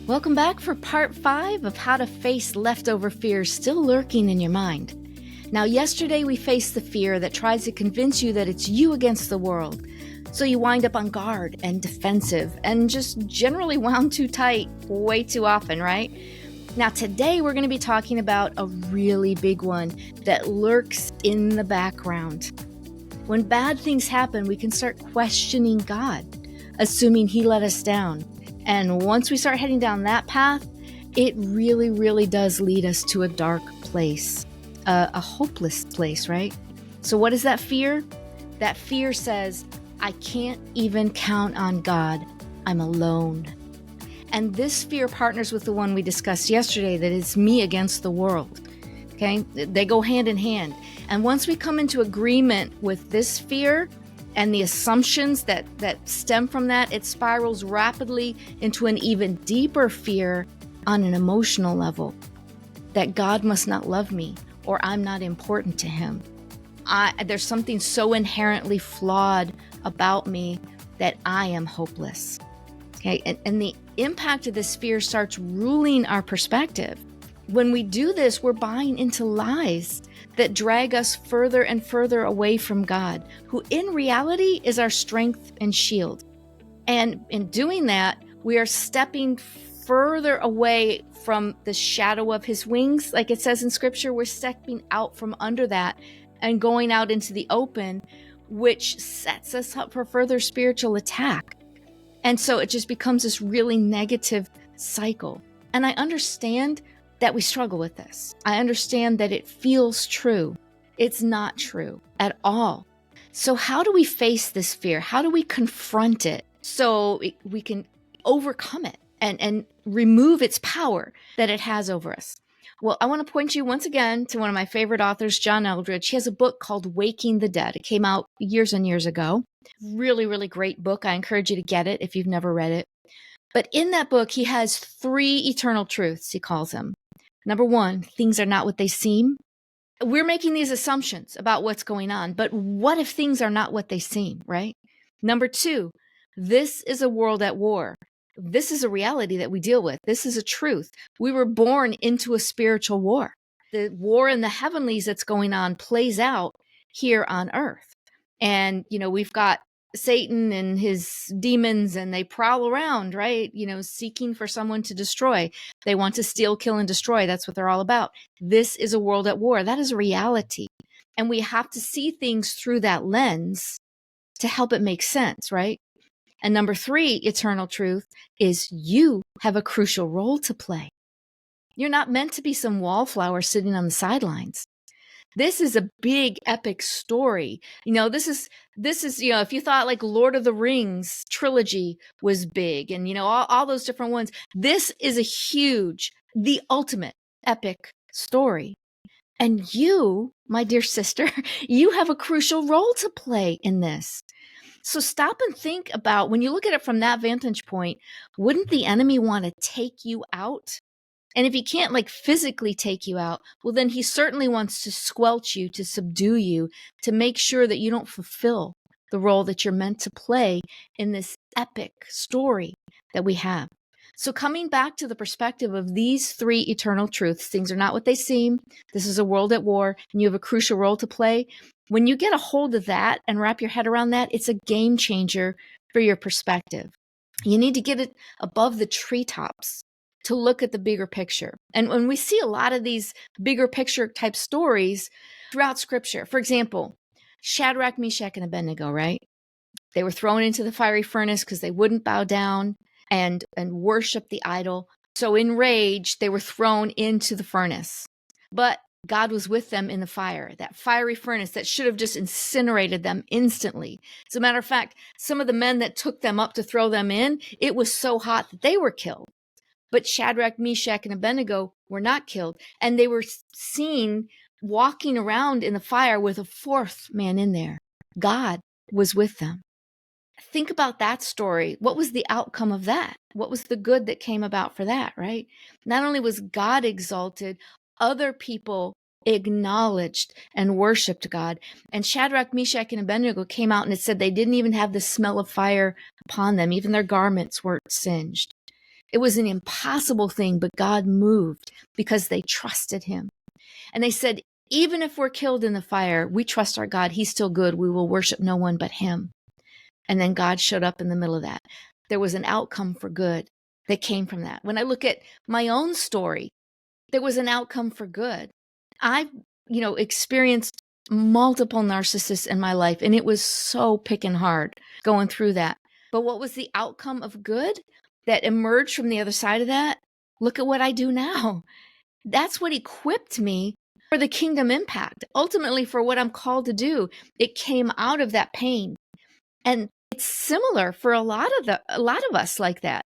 Welcome back for part 5 of how to face leftover fears still lurking in your mind. Now, yesterday we faced the fear that tries to convince you that it's you against the world. So you wind up on guard and defensive and just generally wound too tight way too often, right? Now, today we're going to be talking about a really big one that lurks in the background. When bad things happen, we can start questioning God, assuming He let us down. And once we start heading down that path, it really does lead us to a dark place, a hopeless place, right? So what is that fear? That fear says, I can't even count on God. I'm alone. And this fear partners with the one we discussed yesterday, that is me against the world. Okay? They go hand in hand. And once we come into agreement with this fear and the assumptions that stem from that, it spirals rapidly into an even deeper fear on an emotional level, that God must not love me or I'm not important to Him. There's something so inherently flawed about me that I am hopeless. Okay, and the impact of this fear starts ruling our perspective. When we do this, we're buying into lies that drag us further and further away from God, who in reality is our strength and shield. And in doing that, we are stepping further away from the shadow of His wings. Like it says in Scripture, we're stepping out from under that and going out into the open, which sets us up for further spiritual attack. And so it just becomes this really negative cycle. And I understand that we struggle with this. I understand that it feels true. It's not true at all. So how do we face this fear? How do we confront it so we can overcome it and remove its power that it has over us? Well, I want to point you once again to one of my favorite authors, John Eldredge. He has a book called Waking the Dead. It came out years and years ago. Really great book. I encourage you to get it if you've never read it. But in that book, he has 3 eternal truths, he calls them. Number 1, things are not what they seem. We're making these assumptions about what's going on, but what if things are not what they seem, right? Number 2, this is a world at war. This is a reality that we deal with. This is a truth. We were born into a spiritual war. The war in the heavenlies that's going on plays out here on earth. And, we've got Satan and his demons, and they prowl around, right? Seeking for someone to destroy. They want to steal, kill, and destroy. That's what they're all about. This is a world at war. That is a reality. And we have to see things through that lens to help it make sense, right? And number 3, eternal truth, is you have a crucial role to play. You're not meant to be some wallflower sitting on the sidelines. This is a big epic story. This is if you thought like Lord of the Rings trilogy was big and all those different ones, this is a huge, the ultimate epic story. And you, my dear sister, you have a crucial role to play in this. So stop and think about, when you look at it from that vantage point, wouldn't the enemy want to take you out? And if he can't physically take you out, well, then he certainly wants to squelch you, to subdue you, to make sure that you don't fulfill the role that you're meant to play in this epic story that we have. So coming back to the perspective of these 3 eternal truths, things are not what they seem. This is a world at war, and you have a crucial role to play. When you get a hold of that and wrap your head around that, it's a game changer for your perspective. You need to get it above the treetops to look at the bigger picture. And when we see a lot of these bigger picture type stories throughout Scripture, for example, Shadrach, Meshach, and Abednego, right? They were thrown into the fiery furnace because they wouldn't bow down and worship the idol. So in rage, they were thrown into the furnace. But God was with them in the fire, that fiery furnace that should have just incinerated them instantly. As a matter of fact, some of the men that took them up to throw them in, it was so hot that they were killed. But Shadrach, Meshach, and Abednego were not killed, and they were seen walking around in the fire with a 4th man in there. God was with them. Think about that story. What was the outcome of that? What was the good that came about for that, right? Not only was God exalted, other people acknowledged and worshiped God. And Shadrach, Meshach, and Abednego came out, and it said they didn't even have the smell of fire upon them. Even their garments weren't singed. It was an impossible thing, but God moved because they trusted him. And they said, even if we're killed in the fire, we trust our God. He's still good. We will worship no one but him. And then God showed up in the middle of that. There was an outcome for good that came from that. When I look at my own story, there was an outcome for good. I've, experienced multiple narcissists in my life, and it was so picking hard going through that. But what was the outcome of good that emerged from the other side of that? Look at what I do now. That's what equipped me for the kingdom impact, ultimately for what I'm called to do. It came out of that pain. And it's similar for a lot of us like that.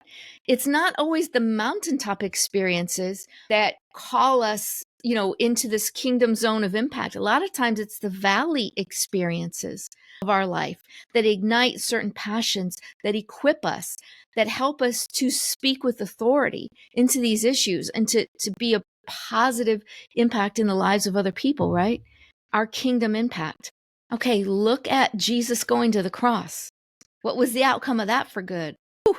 It's not always the mountaintop experiences that call us, into this kingdom zone of impact. A lot of times it's the valley experiences of our life that ignite certain passions, that equip us, that help us to speak with authority into these issues and to be a positive impact in the lives of other people, right? Our kingdom impact. Okay, look at Jesus going to the cross. What was the outcome of that for good? Whew.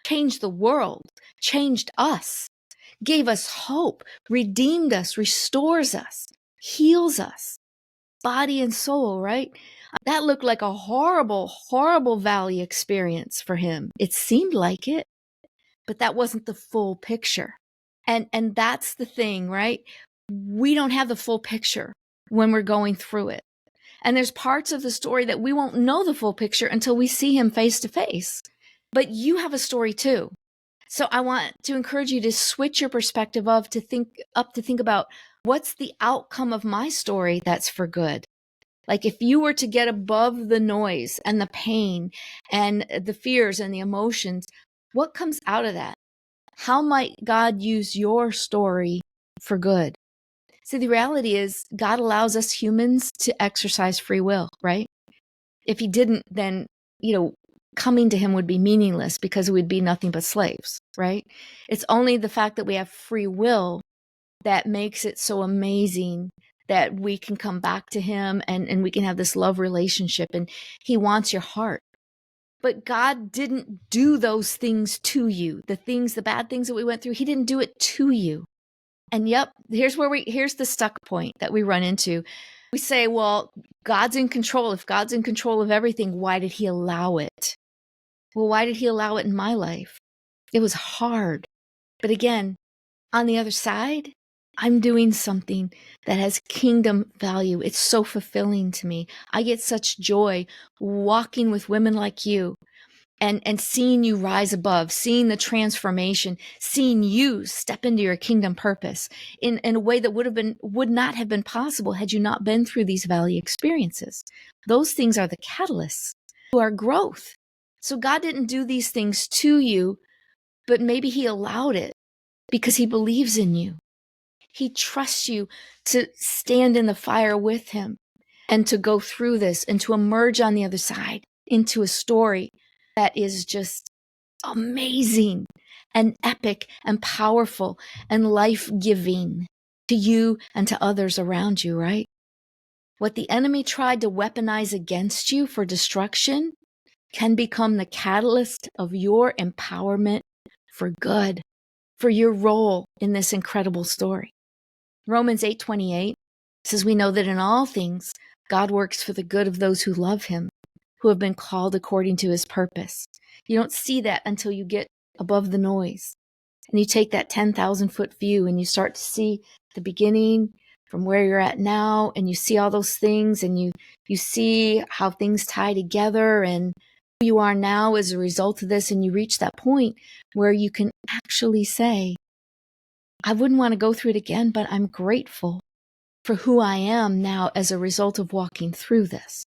Changed the world, changed us, gave us hope, redeemed us, restores us, heals us, body and soul, right? That looked like a horrible, horrible valley experience for him. It seemed like it, but that wasn't the full picture. And that's the thing, right? We don't have the full picture when we're going through it. And there's parts of the story that we won't know the full picture until we see him face to face. But you have a story too. So I want to encourage you to switch your perspective to think about what's the outcome of my story that's for good. Like if you were to get above the noise and the pain and the fears and the emotions, what comes out of that? How might God use your story for good? See, the reality is God allows us humans to exercise free will, right? If he didn't, then, coming to him would be meaningless because we'd be nothing but slaves, right? It's only the fact that we have free will that makes it so amazing that we can come back to him and we can have this love relationship, and he wants your heart. But God didn't do those things to you. The bad things that we went through, he didn't do it to you. And yep, here's the stuck point that we run into. We say, well, God's in control. If God's in control of everything, why did he allow it? Well, why did he allow it in my life? It was hard. But again, on the other side, I'm doing something that has kingdom value. It's so fulfilling to me. I get such joy walking with women like you and seeing you rise above, seeing the transformation, seeing you step into your kingdom purpose in a way that would not have been possible had you not been through these valley experiences. Those things are the catalysts to our growth. So God didn't do these things to you, but maybe he allowed it because he believes in you. He trusts you to stand in the fire with him and to go through this and to emerge on the other side into a story that is just amazing and epic and powerful and life-giving to you and to others around you, right? What the enemy tried to weaponize against you for destruction can become the catalyst of your empowerment for good, for your role in this incredible story. Romans 8:28 says, we know that in all things, God works for the good of those who love him, who have been called according to his purpose. You don't see that until you get above the noise and you take that 10,000-foot view and you start to see the beginning from where you're at now, and you see all those things, and you see how things tie together and who you are now as a result of this, and you reach that point where you can actually say, I wouldn't want to go through it again, but I'm grateful for who I am now as a result of walking through this.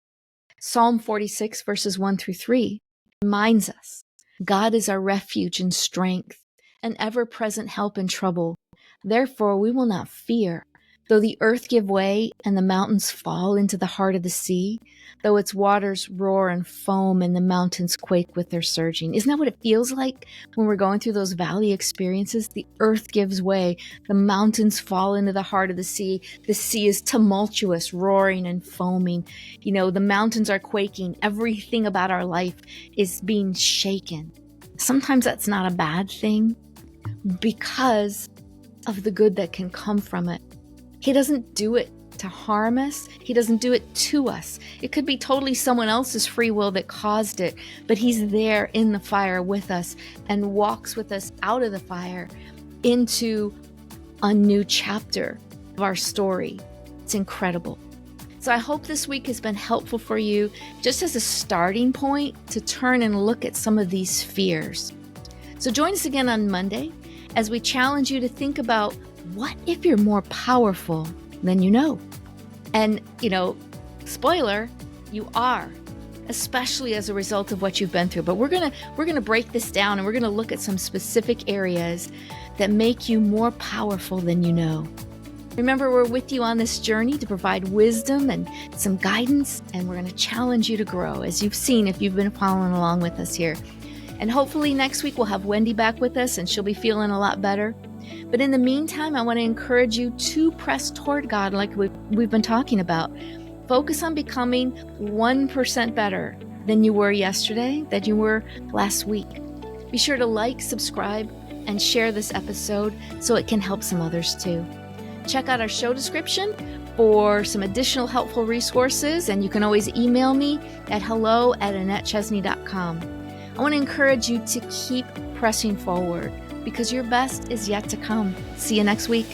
Psalm 46 verses 1-3 reminds us, God is our refuge and strength, an ever-present help in trouble. Therefore we will not fear, though the earth give way and the mountains fall into the heart of the sea, though its waters roar and foam and the mountains quake with their surging. Isn't that what it feels like when we're going through those valley experiences? The earth gives way, the mountains fall into the heart of the sea is tumultuous, roaring and foaming. The mountains are quaking. Everything about our life is being shaken. Sometimes that's not a bad thing. because of the good that can come from it. He doesn't do it to harm us. He doesn't do it to us. It could be totally someone else's free will that caused it, but he's there in the fire with us and walks with us out of the fire into a new chapter of our story. It's incredible. So I hope this week has been helpful for you, just as a starting point to turn and look at some of these fears. So join us again on Monday as we challenge you to think about, what if you're more powerful than you know? And, spoiler, you are, especially as a result of what you've been through. But we're gonna break this down, and we're gonna look at some specific areas that make you more powerful than you know. Remember, we're with you on this journey to provide wisdom and some guidance, and we're going to challenge you to grow, as you've seen if you've been following along with us here. And hopefully next week we'll have Wendy back with us, and she'll be feeling a lot better. But in the meantime, I want to encourage you to press toward God like we've been talking about. Focus on becoming 1% better than you were yesterday, than you were last week. Be sure to like, subscribe, and share this episode so it can help some others too. Check out our show description for some additional helpful resources, and you can always email me at hello@AnnetteChesney.com. I want to encourage you to keep pressing forward because your best is yet to come. See you next week.